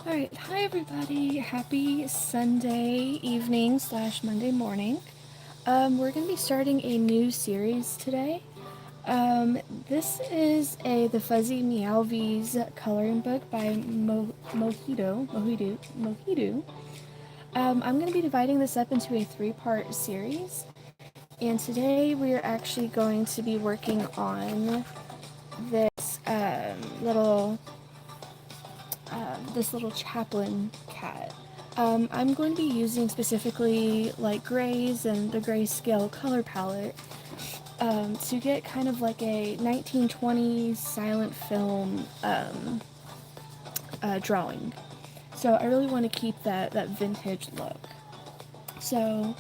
Alright, hi everybody. Happy Sunday evening / Monday morning. We're going to be starting a new series today. This is the Fuzzy Meowvies coloring book by Mojidoo. I'm going to be dividing this up into a 3-part series. And today we are actually going to be working on this little Chaplin Cat. I'm going to be using specifically like grays and the Grayscale color palette to get kind of like a 1920s silent film drawing. So I really want to keep that vintage look. So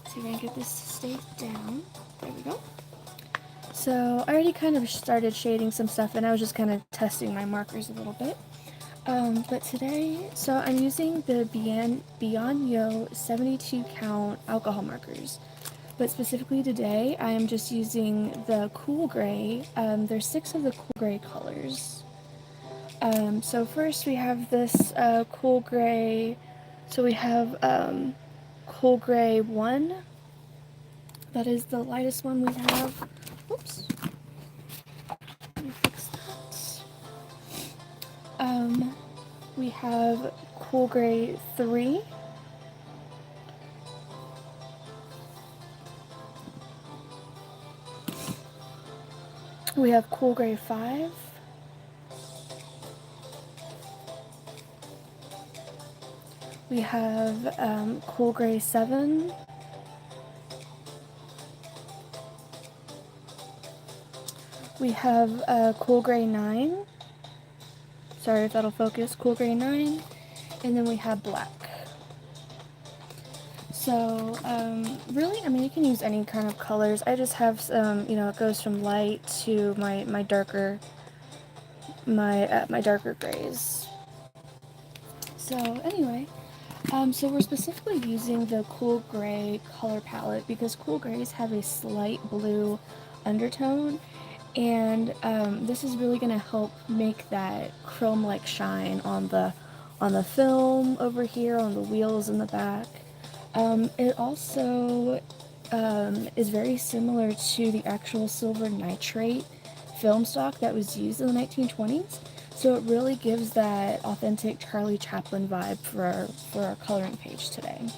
let's see if I can get this to stay down. There we go. So I already kind of started shading some stuff and I was just kind of testing my markers a little bit. But today, so I'm using the Bianyo 72 count alcohol markers. But specifically today, I am just using the cool gray. There's 6 of the cool gray colors. So first we have this cool gray. So we have cool gray 1. That is the lightest one we have. Oops. Let me fix that. We have cool gray 3. We have cool gray 5. We have cool gray 7. We have cool gray 9. Sorry if that'll focus. Cool gray 9. And then we have black. So, really, I mean, you can use any kind of colors. I just have some, it goes from light to my darker, my darker grays. So, anyway, so we're specifically using the cool gray color palette because cool grays have a slight blue undertone, and this is really going to help make that chrome-like shine on the film over here, on the wheels in the back. It also is very similar to the actual silver nitrate film stock that was used in the 1920s. So it really gives that authentic Charlie Chaplin vibe for our coloring page today.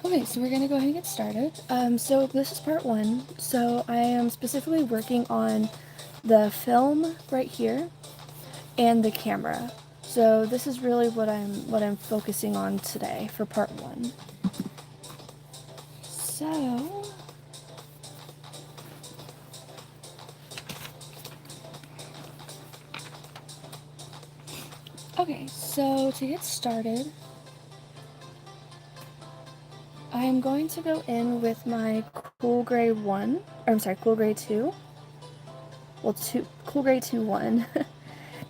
Okay, so we're going to go ahead and get started. So this is part 1. So I am specifically working on the film right here and the camera. So this is really what I'm focusing on today for part 1. So okay, so to get started, I am going to go in with my cool gray 1, or I'm sorry, cool gray 2. Well, cool gray 2 1.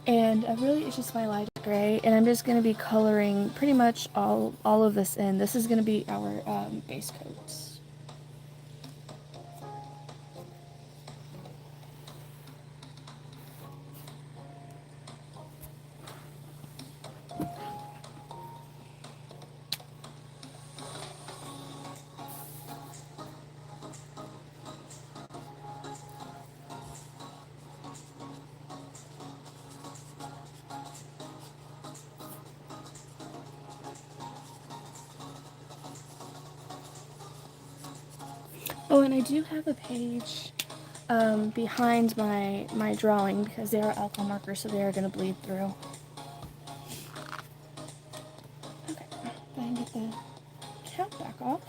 And really it's just my light gray, and I'm just going to be coloring pretty much all of this in. This is going to be our base coats. Oh, and I do have a page behind my drawing because they are alcohol markers, so they are going to bleed through. Okay, go ahead and get the cap back off.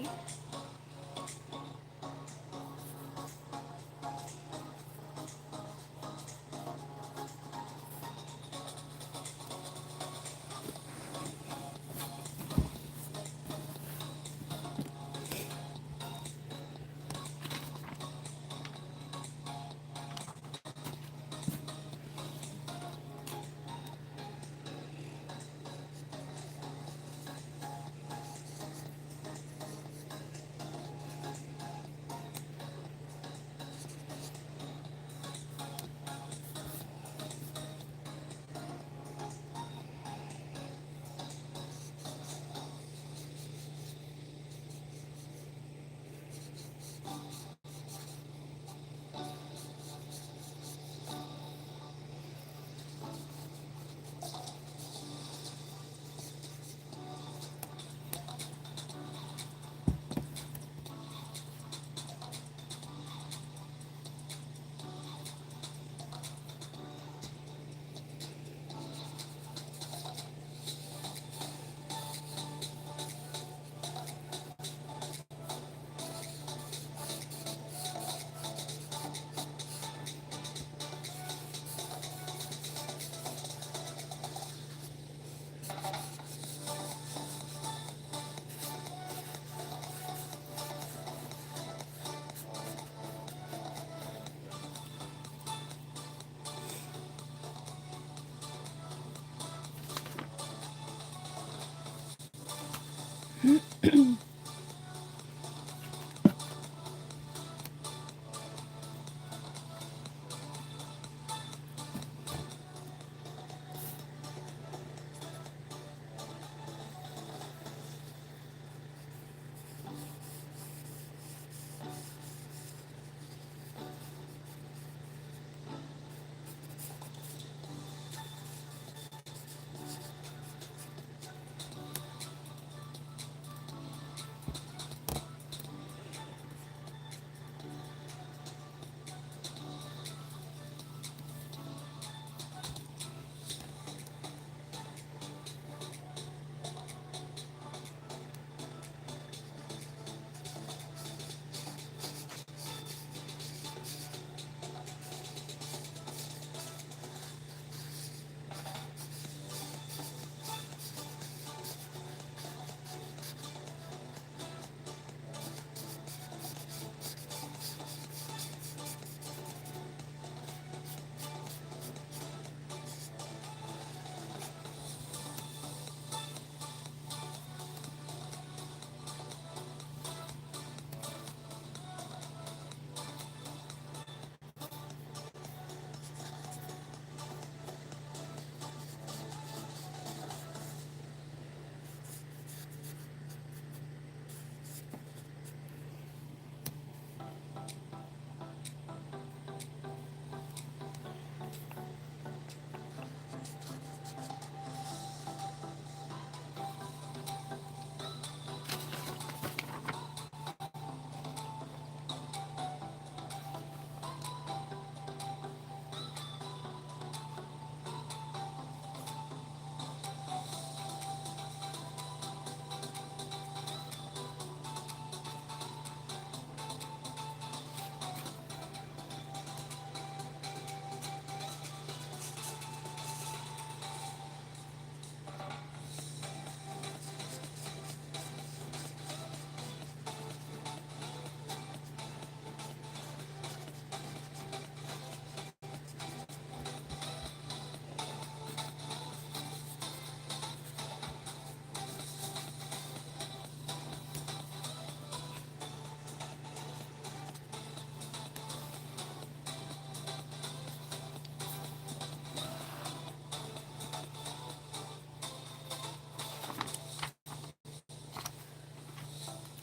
pretty.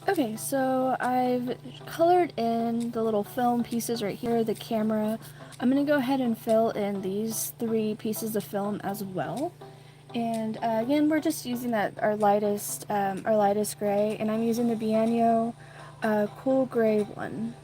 Okay, so I've colored in the little film pieces right here, the camera. I'm going to go ahead and fill in these 3 pieces of film as well. And again, we're just using our lightest gray, and I'm using the Bianyo Cool Gray one.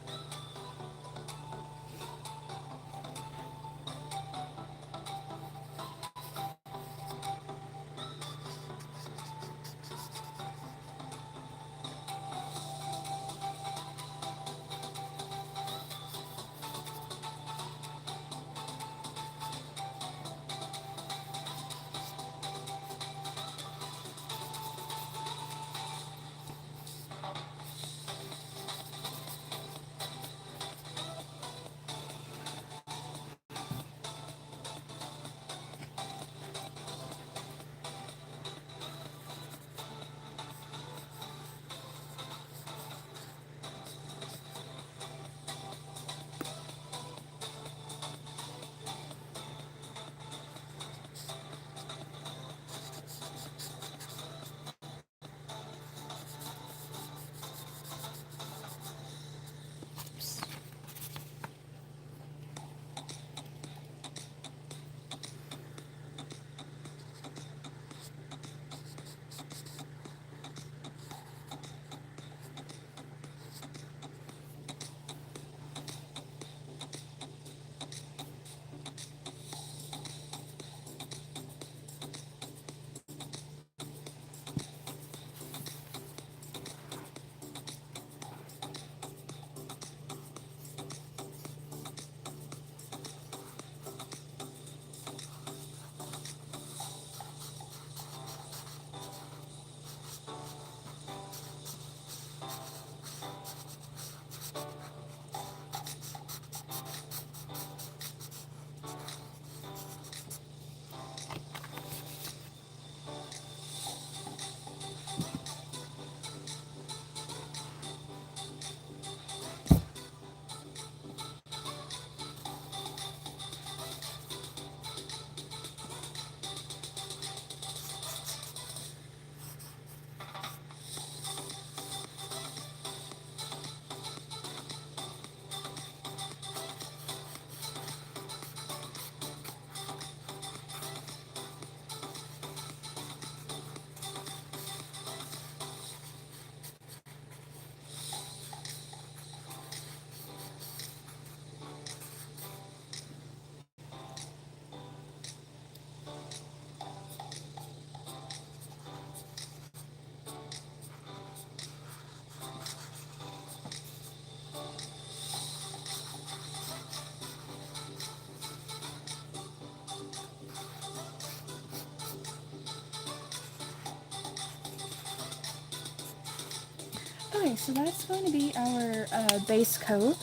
Okay, so that's going to be our base coat.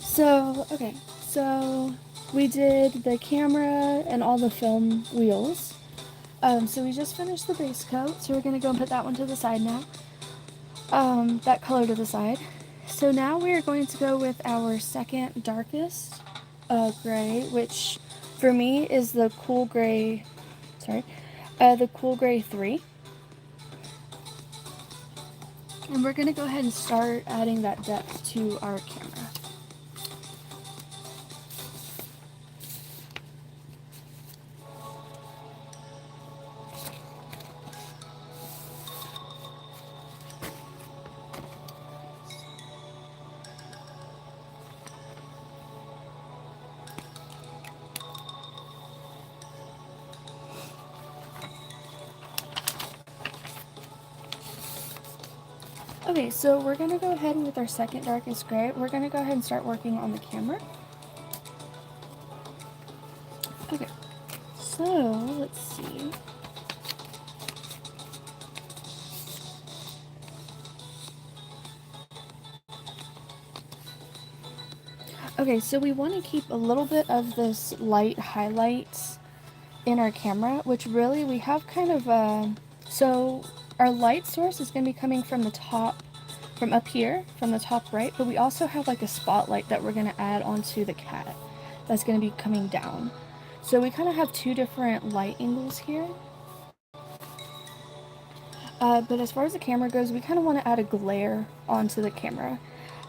So we did the camera and all the film wheels. So we just finished the base coat, so we're going to go and put that one to the side now. That color to the side. So now we are going to go with our second darkest gray, which for me is the Cool Gray, the Cool Gray 3. And we're going to go ahead and start adding that depth to our camera. Okay, so we're going to go ahead with our second darkest gray. We're going to go ahead and start working on the camera. Okay, so let's see. Okay, so we want to keep a little bit of this light highlights in our camera, which really we have kind of so our light source is going to be coming from the top, from up here, from the top right, but we also have like a spotlight that we're going to add onto the cat that's going to be coming down. So we kind of have two different light angles here. But as far as the camera goes, we kind of want to add a glare onto the camera.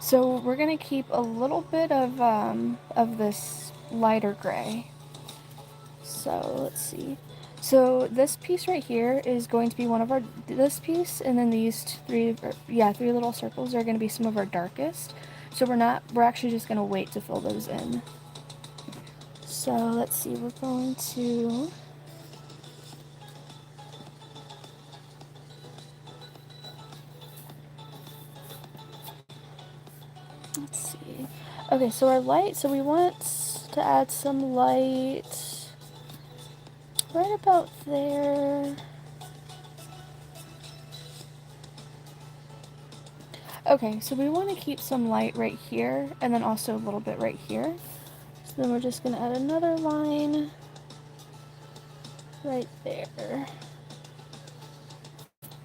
So we're going to keep a little bit of this lighter gray. So let's see. So this piece right here is going to be one of our, this piece, and then these three little circles are going to be some of our darkest. So we're actually just going to wait to fill those in. So let's see, we're going to, let's see. Okay, so our light, so we want to add some light right about there. Okay, so we want to keep some light right here, and then also a little bit right here. So then we're just going to add another line right there.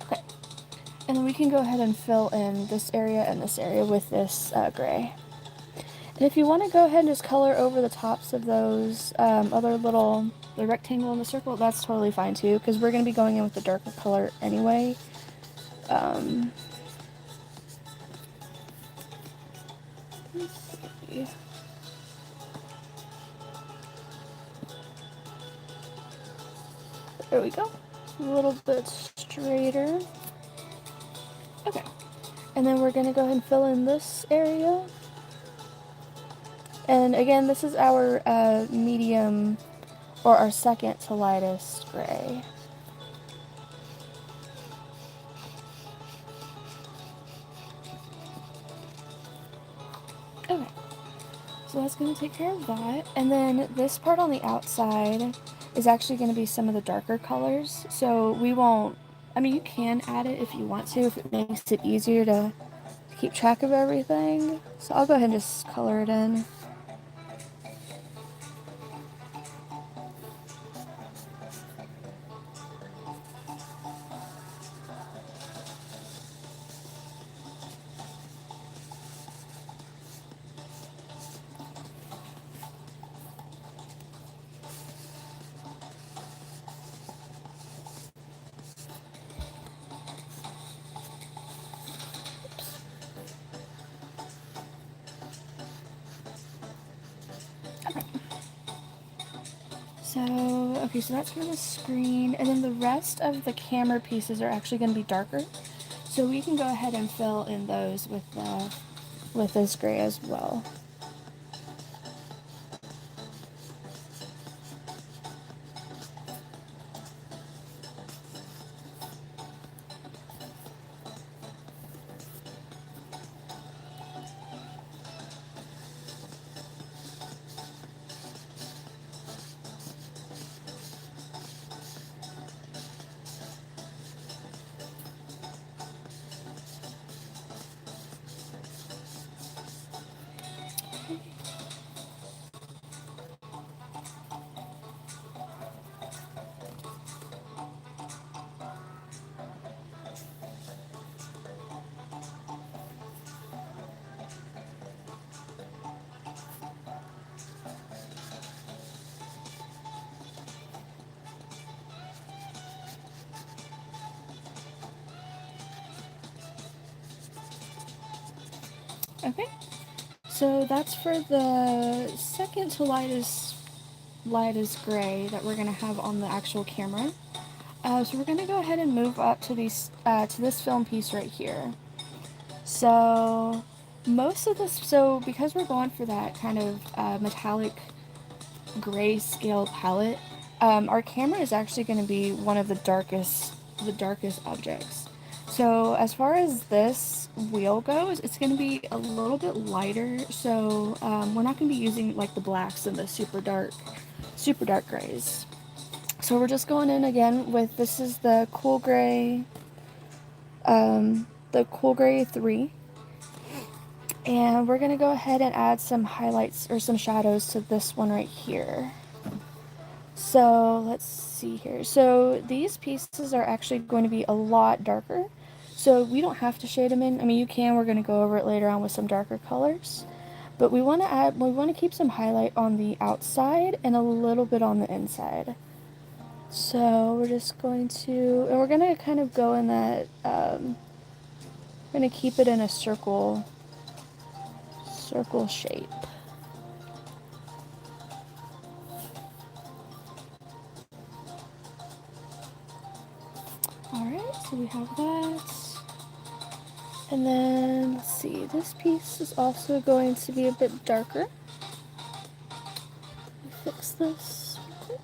Okay, and then we can go ahead and fill in this area and this area with this gray. And if you want to go ahead and just color over the tops of those other little, the rectangle and the circle, that's totally fine too, because we're going to be going in with the darker color anyway. Let's see. There we go. A little bit straighter. Okay. And then we're going to go ahead and fill in this area. And again, this is our medium, or our second to lightest gray. Okay. So that's going to take care of that. And then this part on the outside is actually going to be some of the darker colors. So we won't, I mean, you can add it if you want to, if it makes it easier to keep track of everything. So I'll go ahead and just color it in. Okay, so that's for the screen, and then the rest of the camera pieces are actually going to be darker. So we can go ahead and fill in those with this gray as well. Okay, so that's for the second to lightest gray that we're gonna have on the actual camera. So we're gonna go ahead and move up to these to this film piece right here. So most of this, so because we're going for that kind of metallic grayscale palette, our camera is actually going to be one of the darkest objects. So as far as this wheel goes, it's going to be a little bit lighter. So we're not going to be using like the blacks and the super dark grays. So we're just going in again with, this is the cool gray 3. And we're going to go ahead and add some highlights or some shadows to this one right here. So let's see here. So these pieces are actually going to be a lot darker. So we don't have to shade them in. I mean, you can. We're going to go over it later on with some darker colors. But we want to keep some highlight on the outside and a little bit on the inside. So we're just going to, and we're going to kind of go in that, we're going to keep it in a circle shape. Alright, so we have that. And then, let's see, this piece is also going to be a bit darker. Let me fix this real quick.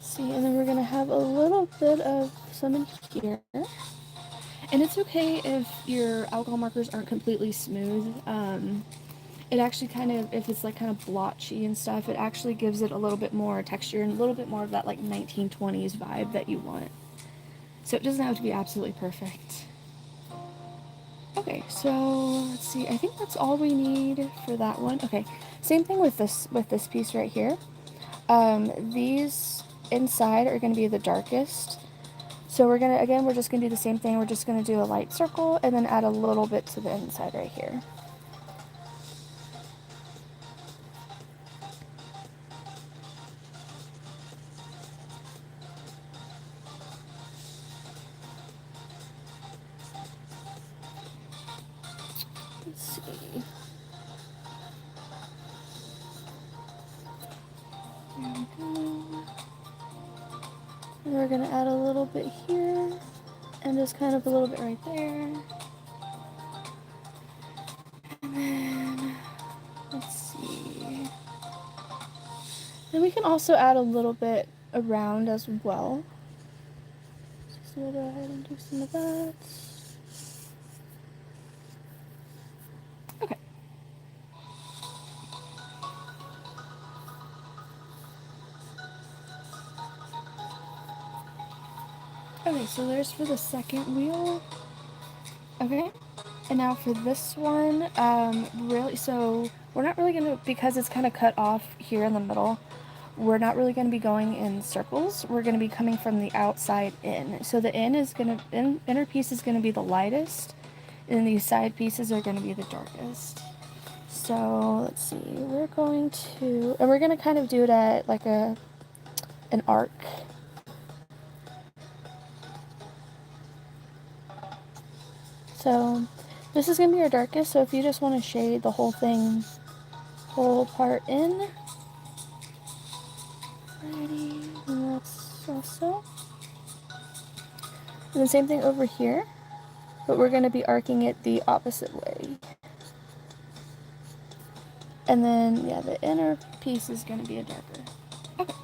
See, and then we're going to have a little bit of some in here. And it's okay if your alcohol markers aren't completely smooth. It actually kind of, if it's like kind of blotchy and stuff, it actually gives it a little bit more texture and a little bit more of that like 1920s vibe that you want. So it doesn't have to be absolutely perfect. Okay, so let's see. I think that's all we need for that one. Okay, same thing with this piece right here. These inside are going to be the darkest. So we're just gonna do the same thing. We're just gonna do a light circle and then add a little bit to the inside right here. Let's see. There we go. And we're gonna add a little bit here and just kind of a little bit right there. And then let's see. And we can also add a little bit around as well. So we'll go ahead and do some of that. Okay. Okay, so there's for the second wheel. Okay. And now for this one, really, so we're not really gonna, because it's kind of cut off here in the middle, we're not really going to be going in circles. We're going to be coming from the outside in. So the inner piece is going to be the lightest, and these side pieces are going to be the darkest. So let's see, we're going to, and we're going to kind of do it at like an arc. So this is going to be your darkest, so if you just want to shade the whole part in. Alrighty, and that's also. And the same thing over here, but we're going to be arcing it the opposite way. And then, yeah, the inner piece is going to be a darker. Okay.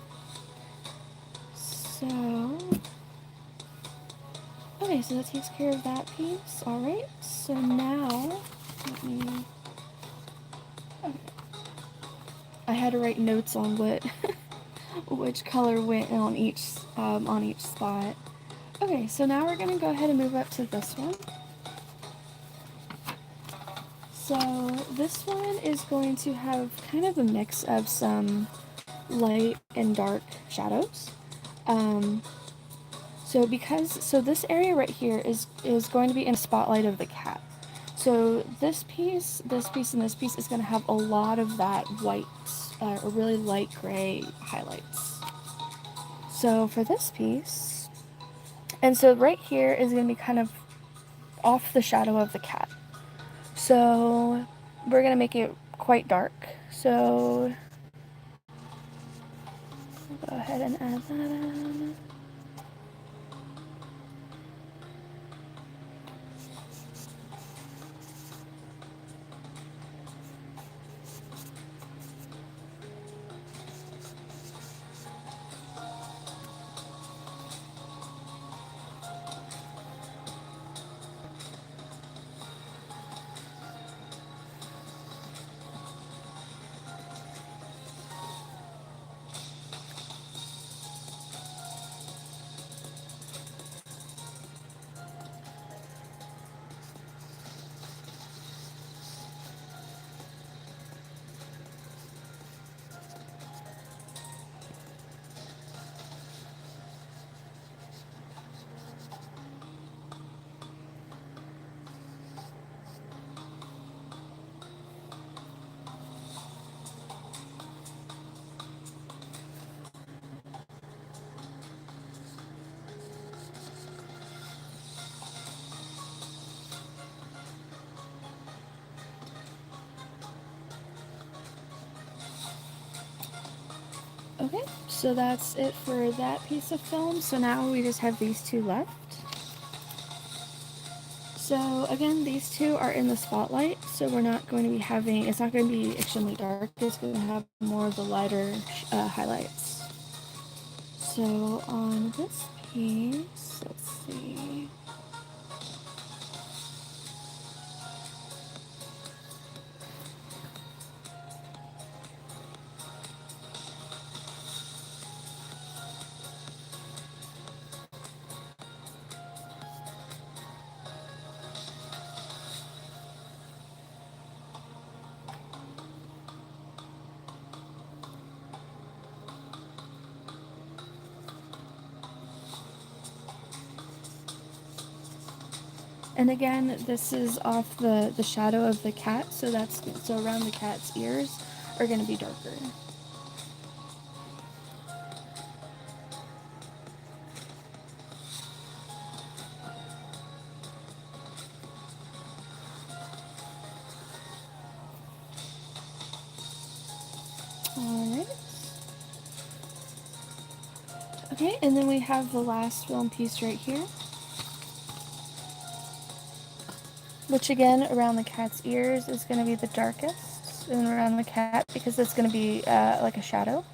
So that takes care of that piece. Alright, so now, let me, okay. I had to write notes on what, which color went on each spot. Okay, so now we're going to go ahead and move up to this one. So this one is going to have kind of a mix of some light and dark shadows. So this area right here is going to be in the spotlight of the cat. So this piece, and this piece is going to have a lot of that white or really light gray highlights. So for this piece, And so right here is going to be kind of off the shadow of the cat. So we're going to make it quite dark. So go ahead and add that in. Okay, so that's it for that piece of film. So now we just have these two left. So again, these two are in the spotlight, so we're not going to be having, it's not going to be extremely dark, it's going to have more of the lighter highlights. So on this piece, let's see. And again, this is off the shadow of the cat, so around the cat's ears are going to be darker. Alright. Okay, and then we have the last film piece right here. Which again, around the cat's ears is going to be the darkest, and around the cat, because it's going to be like a shadow.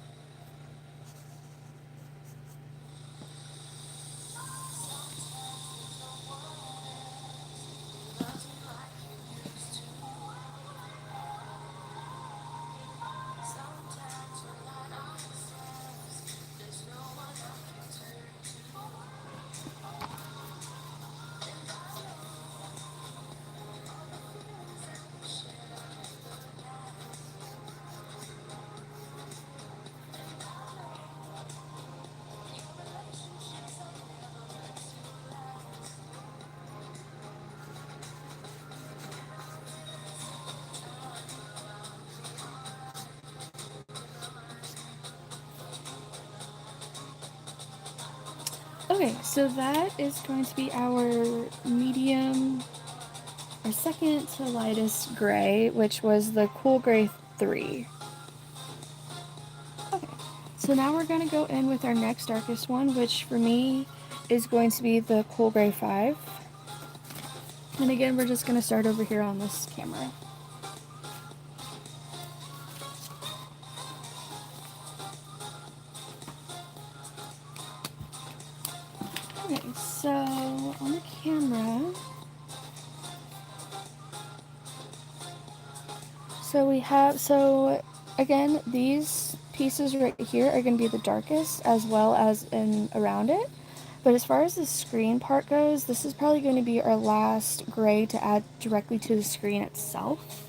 Okay, so that is going to be our medium, our second to lightest gray, which was the Cool Gray 3. Okay, so now we're going to go in with our next darkest one, which for me is going to be the Cool Gray 5. And again, we're just going to start over here on this camera. Okay, so on the camera, so again, these pieces right here are going to be the darkest as well as in around it. But as far as the screen part goes, this is probably going to be our last gray to add directly to the screen itself.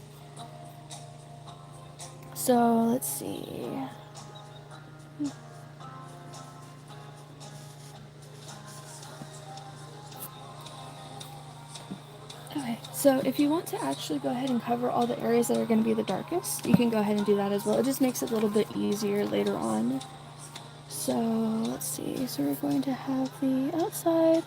So let's see. Okay, so if you want to actually go ahead and cover all the areas that are going to be the darkest, you can go ahead and do that as well. It just makes it a little bit easier later on. So So let's see, so we're going to have the outside.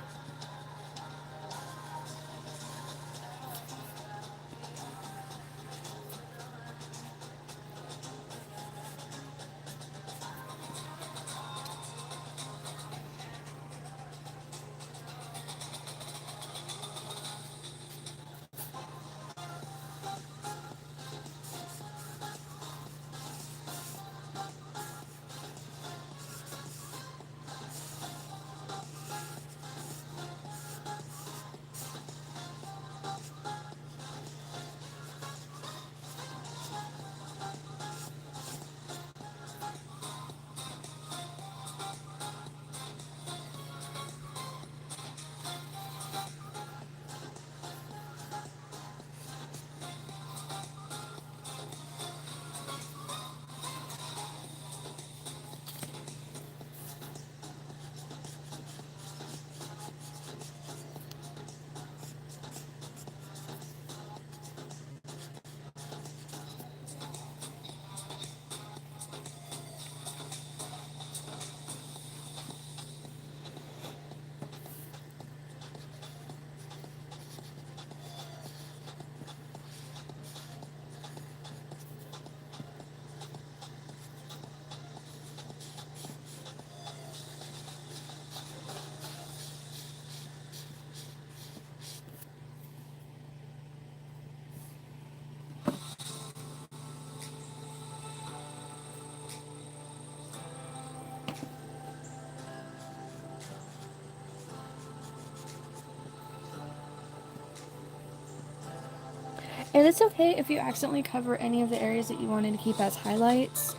And it's okay if you accidentally cover any of the areas that you wanted to keep as highlights,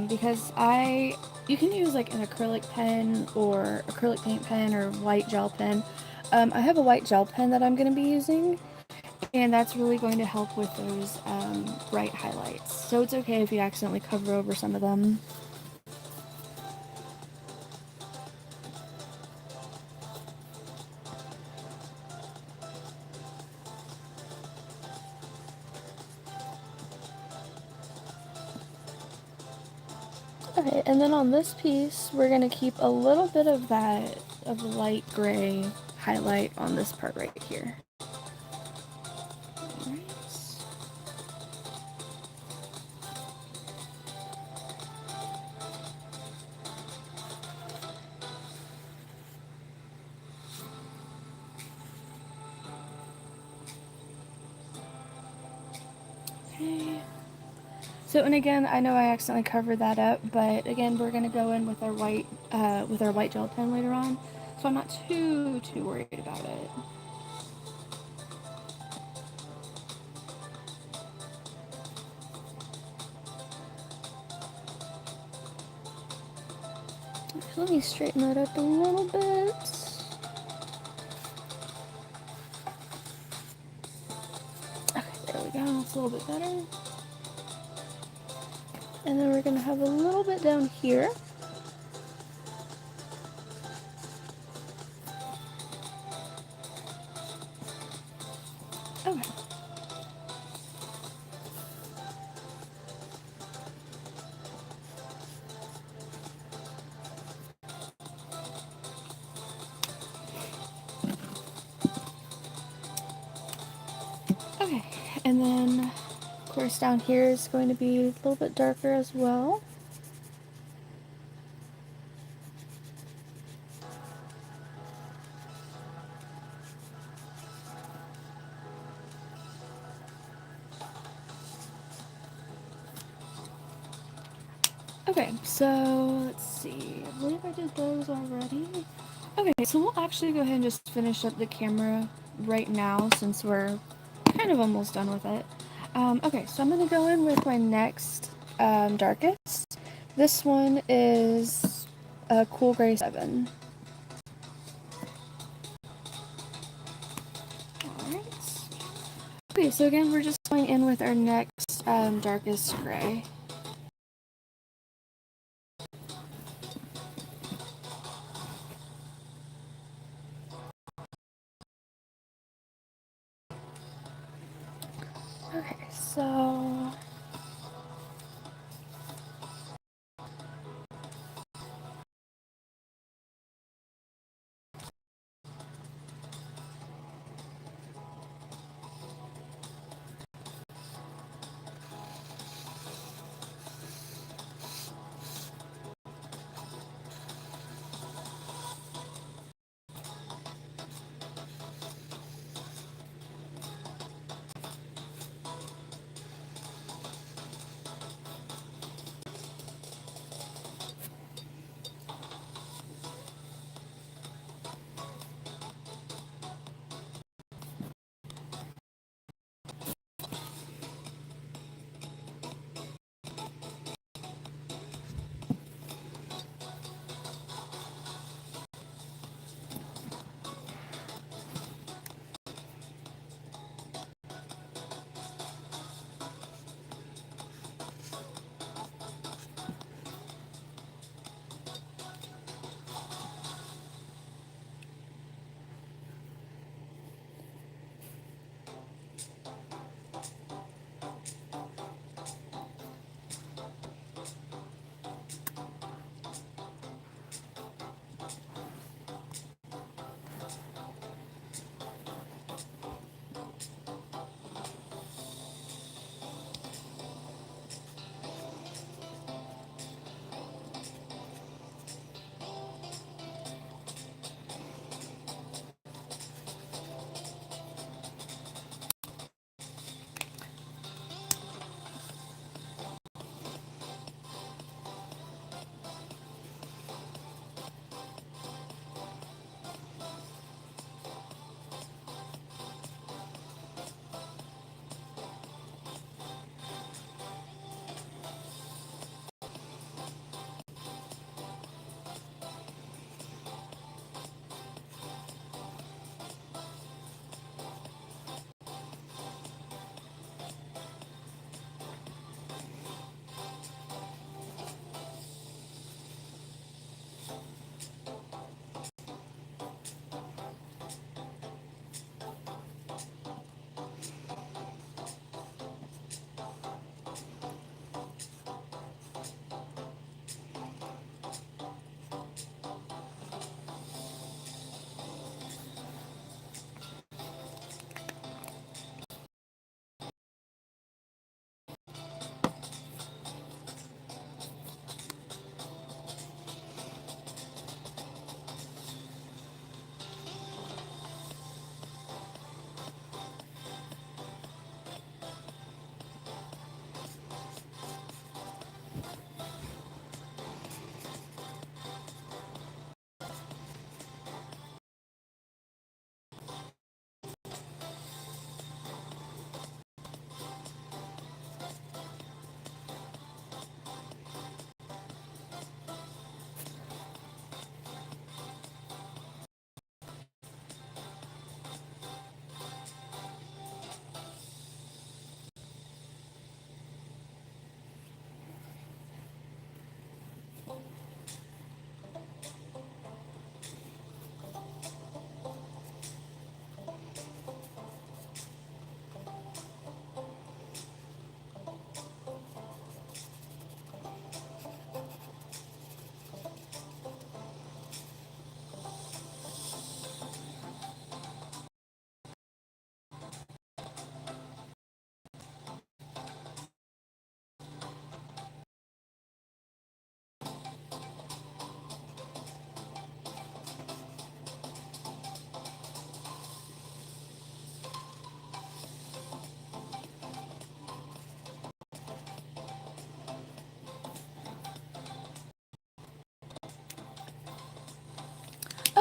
because you can use like an acrylic pen or acrylic paint pen or white gel pen. I have a white gel pen that I'm going to be using, and that's really going to help with those bright highlights. So it's okay if you accidentally cover over some of them. Okay, and then on this piece, we're going to keep a little bit of that of light gray highlight on this part right here. Alright. Okay. So, and again, I know I accidentally covered that up, but again, we're going to go in with our white gel pen later on, so I'm not too worried about it. Okay, let me straighten that up a little bit. Okay, there we go, that's a little bit better. And then we're going to have a little bit down here. Okay. Okay, and then, of course, down here is going to be a little bit darker as well. Okay, so let's see. I believe I did those already. Okay, so we'll actually go ahead and just finish up the camera right now since we're kind of almost done with it. Okay, so I'm going to go in with my next darkest. This one is a Cool Gray 7. Alright. Okay, so again, we're just going in with our next darkest gray. Okay, so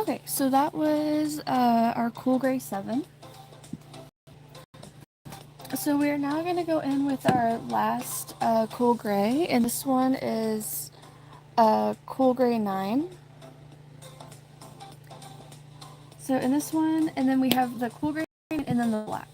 Okay, so that was our Cool Gray 7. So we are now going to go in with our last Cool Gray, and this one is Cool Gray 9. So in this one, and then we have the Cool Gray and then the black.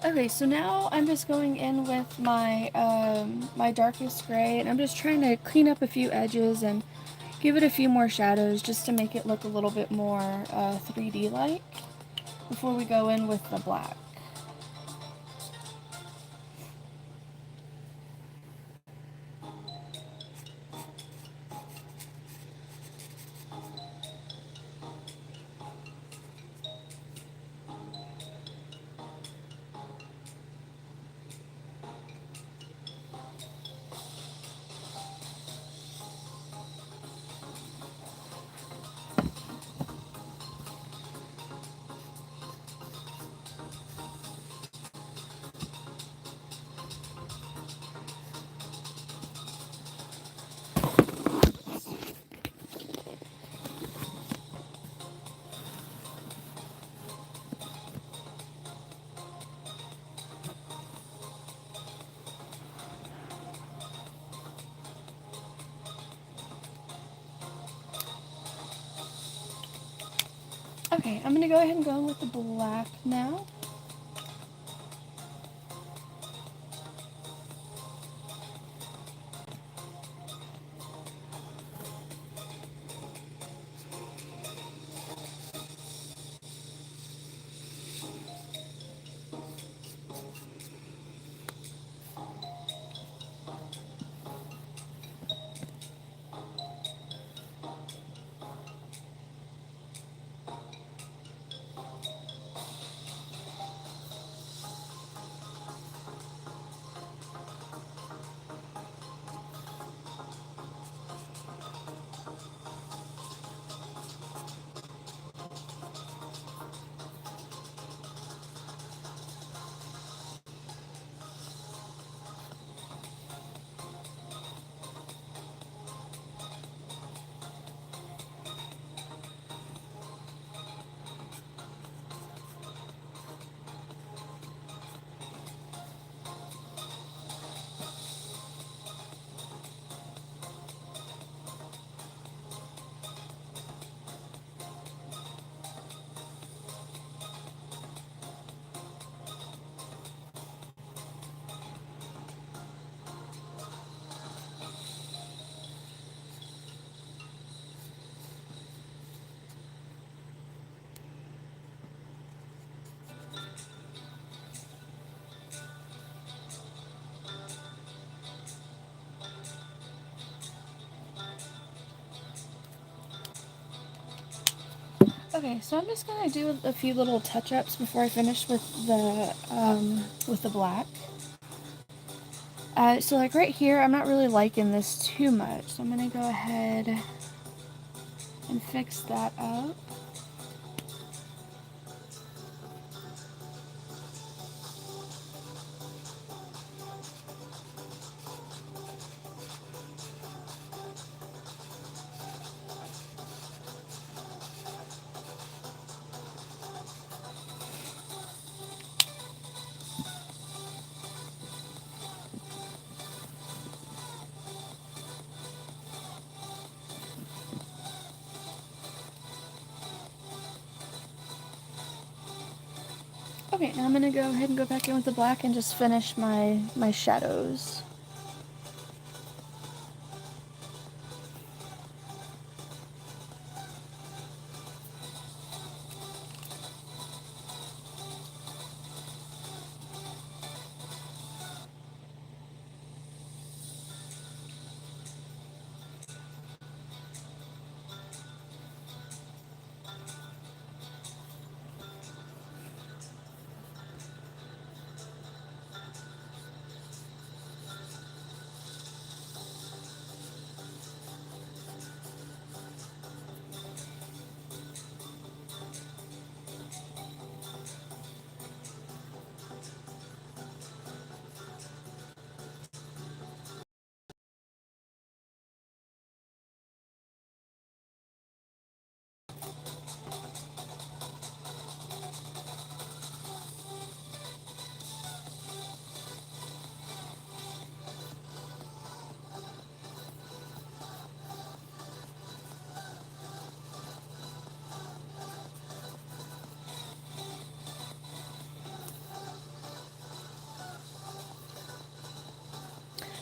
Okay, so now I'm just going in with my my darkest gray, and I'm just trying to clean up a few edges and give it a few more shadows just to make it look a little bit more 3D-like before we go in with the black. Okay, I'm gonna go ahead and go with the black now. Okay, so I'm just gonna do a few little touch-ups before I finish with the black. So like right here, I'm not really liking this too much, so I'm gonna go ahead and fix that up. Okay, now I'm gonna go ahead and go back in with the black and just finish my shadows.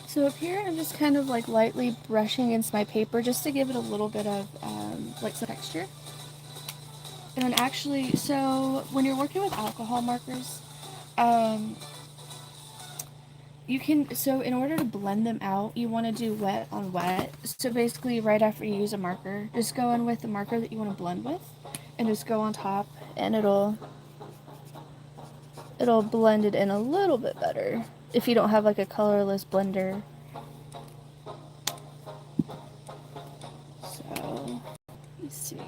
So up here, I'm just kind of like lightly brushing against my paper just to give it a little bit of like some texture. And then actually, so when you're working with alcohol markers, you can, so in order to blend them out, you want to do wet on wet. So basically, right after you use a marker, just go in with the marker that you want to blend with, and just go on top, and it'll blend it in a little bit better if you don't have like a colorless blender. So, let's see.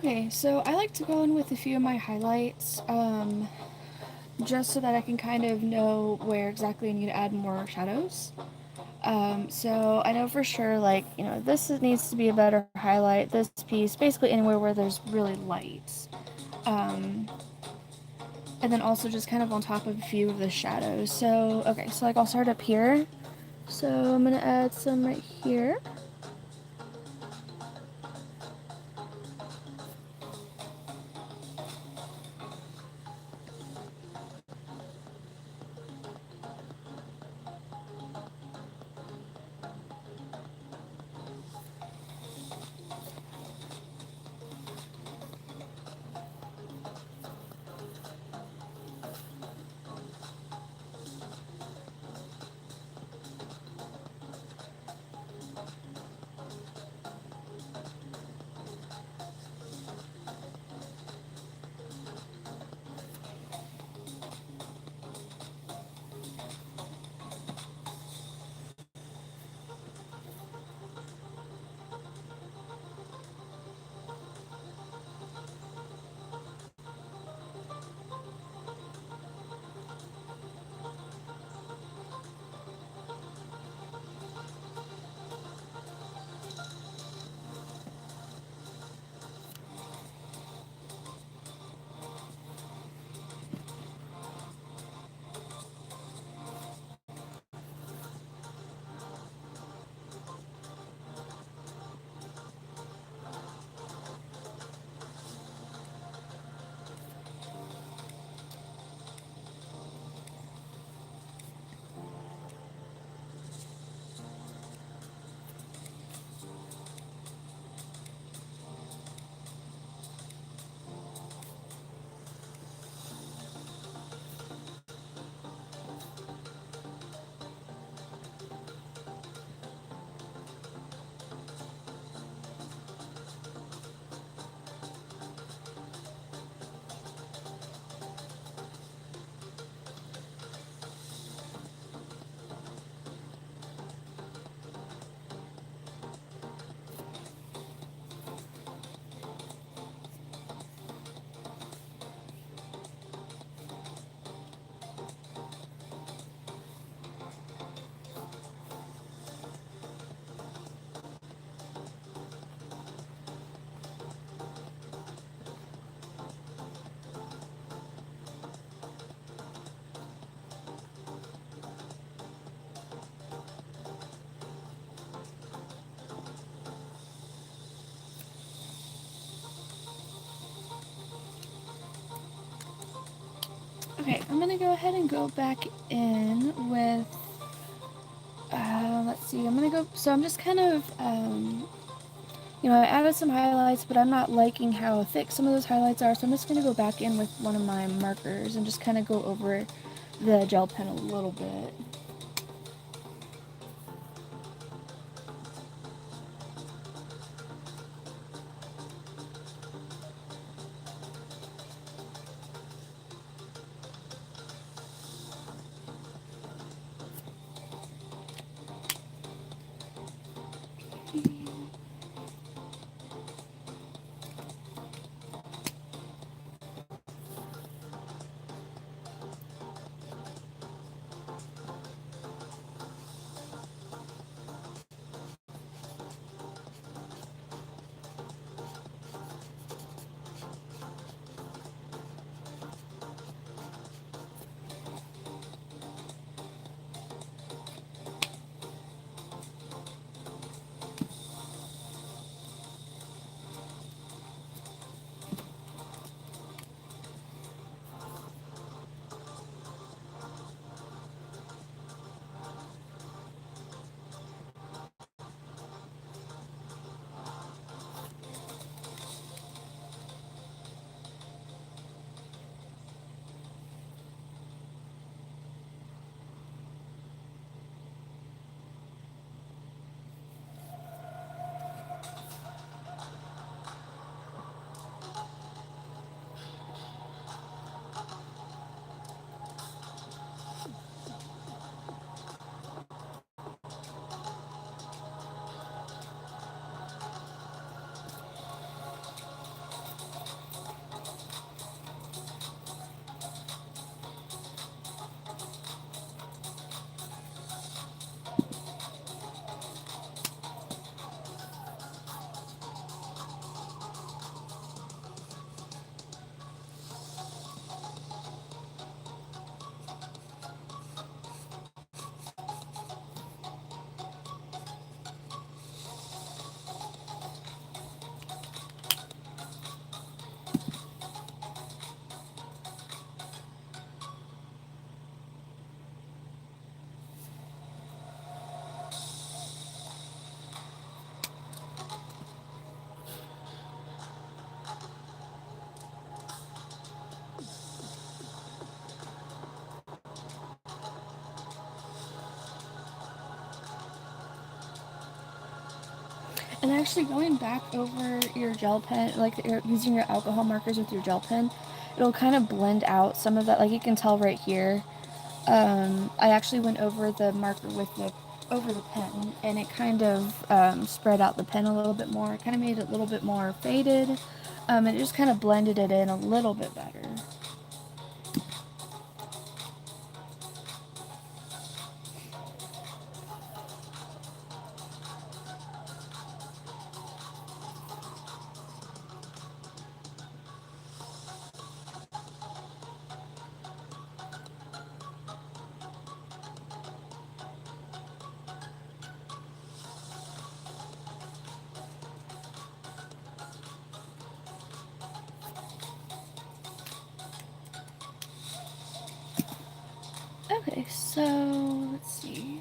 Okay, so I like to go in with a few of my highlights, just so that I can kind of know where exactly I need to add more shadows. So I know for sure, like, you know, this needs to be a better highlight, this piece, basically anywhere where there's really light. And then also just kind of on top of a few of the shadows. So, okay, so like I'll start up here. So I'm gonna add some right here. Okay, I'm gonna go ahead and go back in with, let's see, I'm gonna go, so I'm just kind of, you know, I added some highlights, but I'm not liking how thick some of those highlights are, so I'm just gonna go back in with one of my markers and just kind of go over the gel pen a little bit. And actually going back over your gel pen, like using your alcohol markers with your gel pen, it'll kind of blend out some of that. Like you can tell right here, I actually went over the marker with the over the pen, and it kind of spread out the pen a little bit more. It kind of made it a little bit more faded, and it just kind of blended it in a little bit better. Okay, so let's see.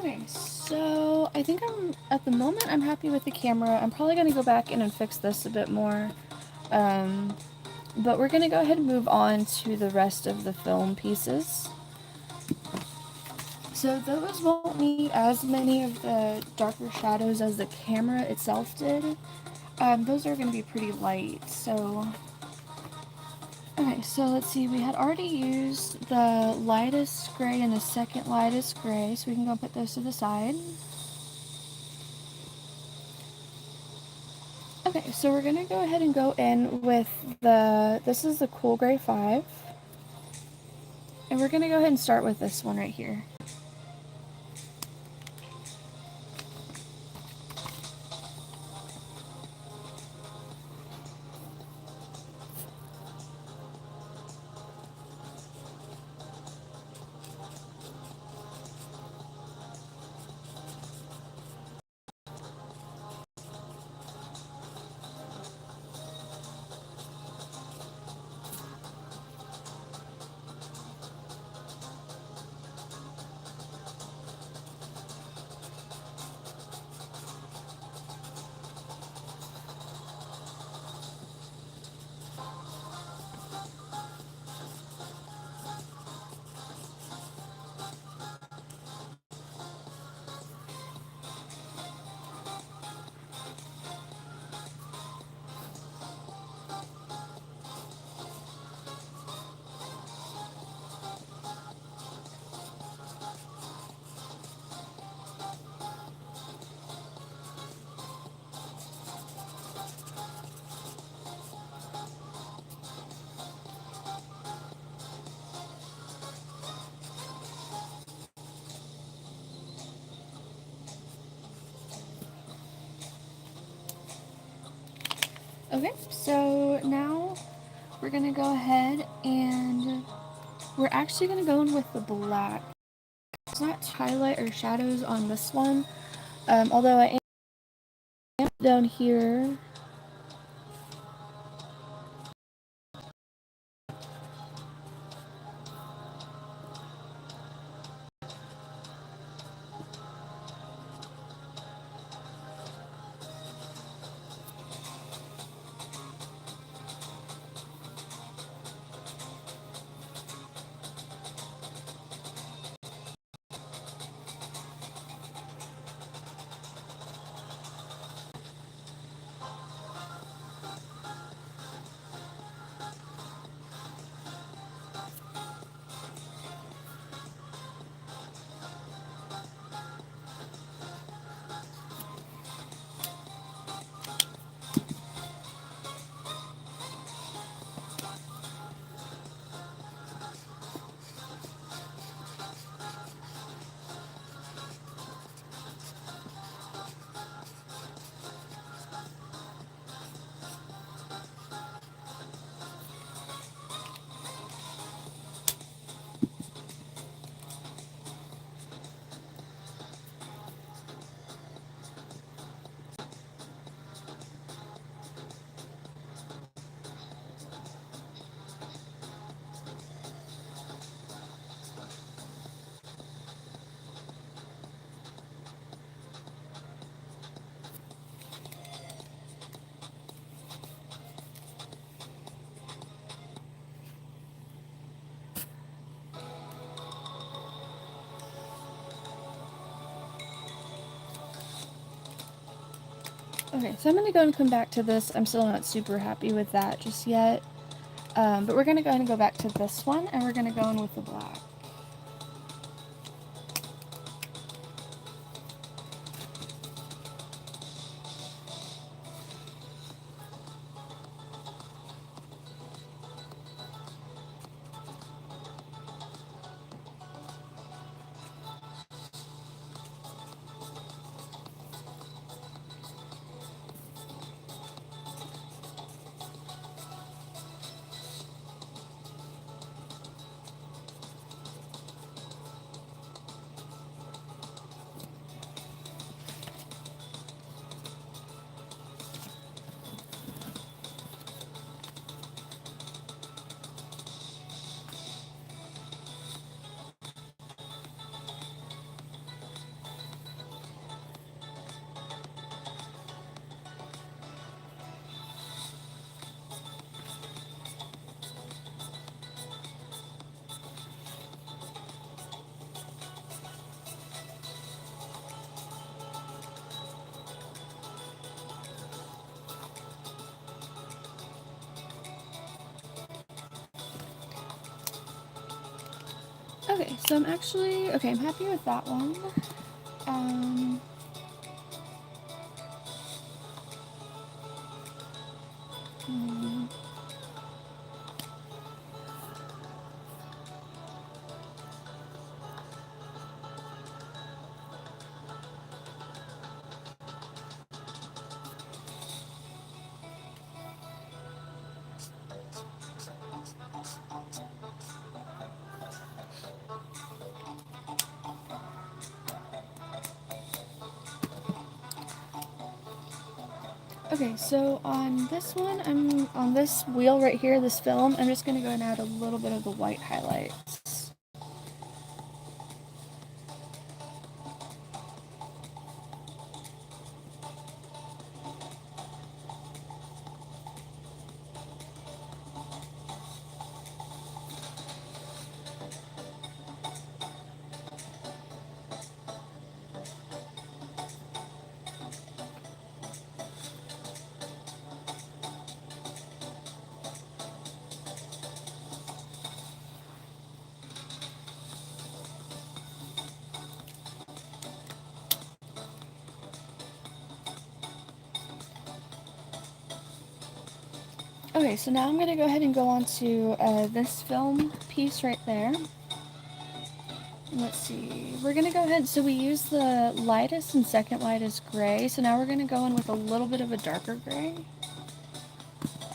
Okay, so I think at the moment, I'm happy with the camera. I'm probably going to go back in and fix this a bit more. But we're going to go ahead and move on to the rest of the film pieces. So those won't need as many of the darker shadows as the camera itself did. Those are going to be pretty light, so... Okay, so let's see, we had already used the lightest gray and the second lightest gray, so we can go put those to the side. Okay, so we're going to go ahead and go in with this is the Cool Gray 5. And we're going to go ahead and start with this one right here. Okay, so now we're going to go ahead and we're actually going to go in with the black. It's not highlight or shadows on this one, although I am down here. Okay, so I'm going to go and come back to this. I'm still not super happy with that just yet. But we're going to go ahead and go back to this one, and we're going to go in with the black. Okay, so I'm happy with that one. Okay, so on this one, I'm on this wheel right here, this film, I'm just going to go and add a little bit of the white highlights. Okay, so now I'm going to go ahead and go on to this film piece right there. Let's see, we're going to go ahead, so we use the lightest and second lightest gray, so now we're going to go in with a little bit of a darker gray.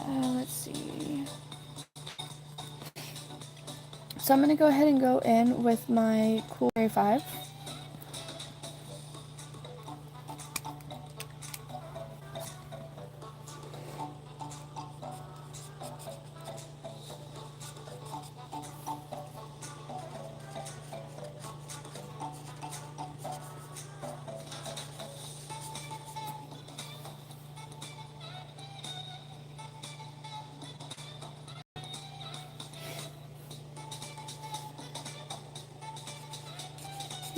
Let's see. So I'm going to go ahead and go in with my Cool Gray 5.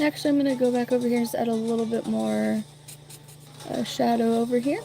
Actually, I'm going to go back over here and just add a little bit more shadow over here.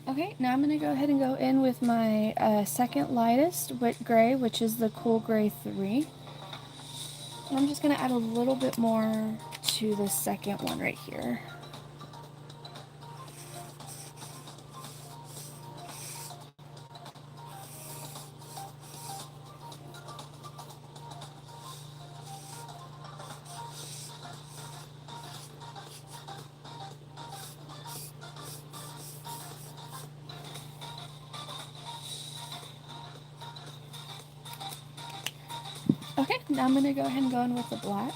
Okay, now I'm going to go ahead and go in with my second lightest wet gray, which is the Cool Gray 3. And I'm just going to add a little bit more to the second one right here. Okay, now I'm going to go ahead and go in with the black.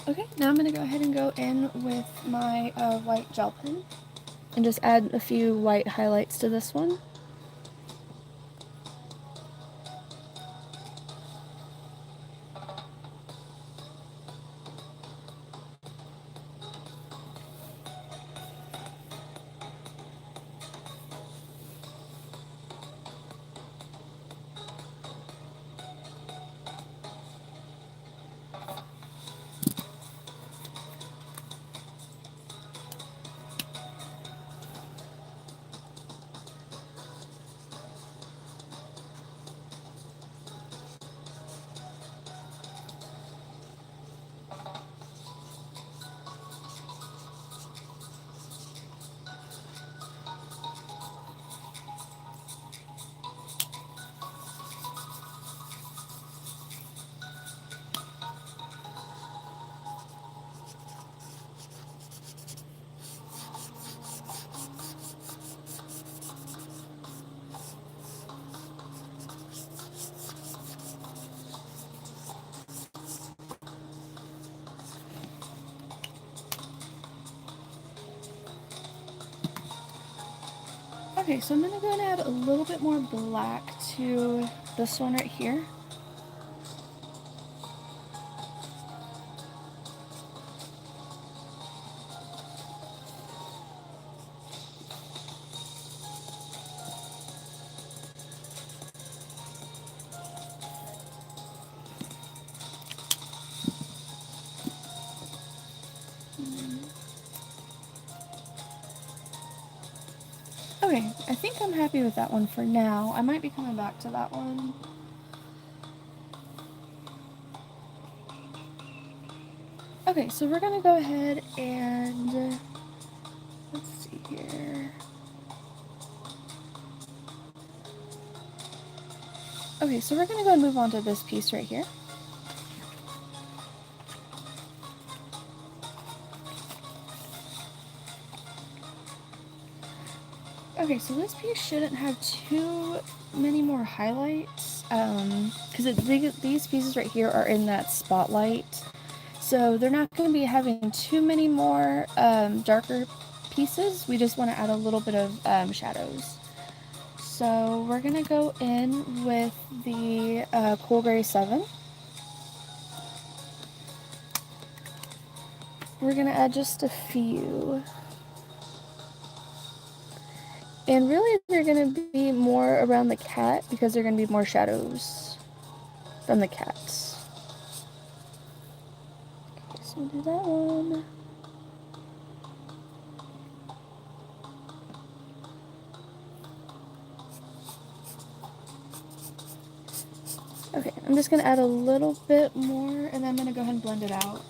Okay, now I'm going to go ahead and go in with my white gel pen and just add a few white highlights to this one. Okay, so I'm going to go and add a little bit more black to this one right here. Okay, I think I'm happy with that one for now. I might be coming back to that one. Okay, so we're gonna go ahead and let's see here. Okay, so we're gonna go and move on to this piece right here. Okay, so this piece shouldn't have too many more highlights, because these pieces right here are in that spotlight. So they're not going to be having too many more darker pieces. We just want to add a little bit of shadows. So we're going to go in with the Cool Gray 7. We're going to add just a few. And really they're going to be more around the cat because they're going to be more shadows from the cats. Okay, so we'll do that one. Okay, I'm just going to add a little bit more and then I'm going to go ahead and blend it out.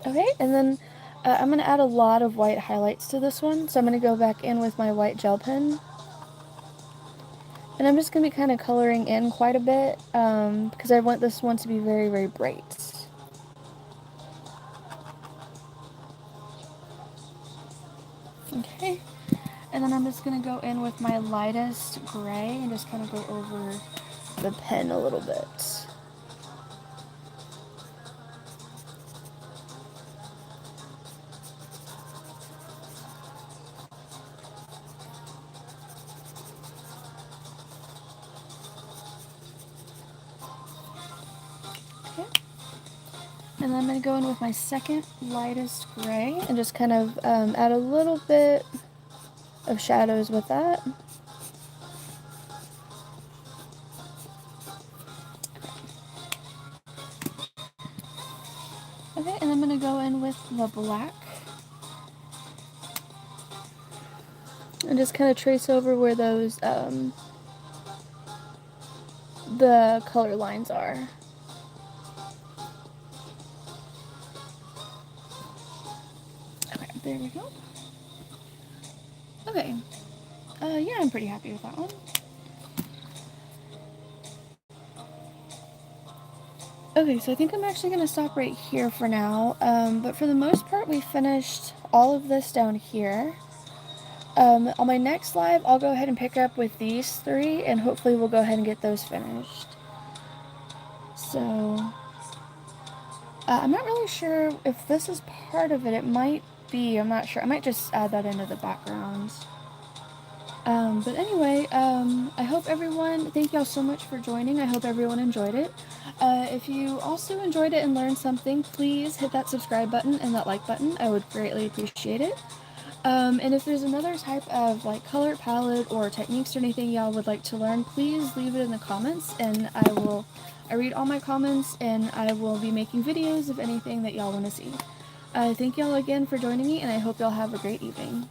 Okay, and then I'm going to add a lot of white highlights to this one, so I'm going to go back in with my white gel pen. And I'm just going to be kind of coloring in quite a bit, because I want this one to be very, very bright. Okay, and then I'm just going to go in with my lightest gray and just kind of go over the pen a little bit. Okay. And then I'm going to go in with my second lightest gray and just kind of add a little bit of shadows with that. then I'm going to go in with the black. And just kind of trace over where those, the color lines are. Okay, there we go. Okay. Yeah, I'm pretty happy with that one. Okay, so I think I'm actually going to stop right here for now, but for the most part we finished all of this down here. On my next live, I'll go ahead and pick up with these three, and hopefully we'll go ahead and get those finished. So, I'm not really sure if this is part of it. It might be, I'm not sure. I might just add that into the background. But anyway, I hope everyone, thank y'all so much for joining. I hope everyone enjoyed it. If you also enjoyed it and learned something, please hit that subscribe button and that like button. I would greatly appreciate it. And if there's another type of like color palette or techniques or anything y'all would like to learn, please leave it in the comments, and I read all my comments, and I will be making videos of anything that y'all want to see. Thank y'all again for joining me, and I hope y'all have a great evening.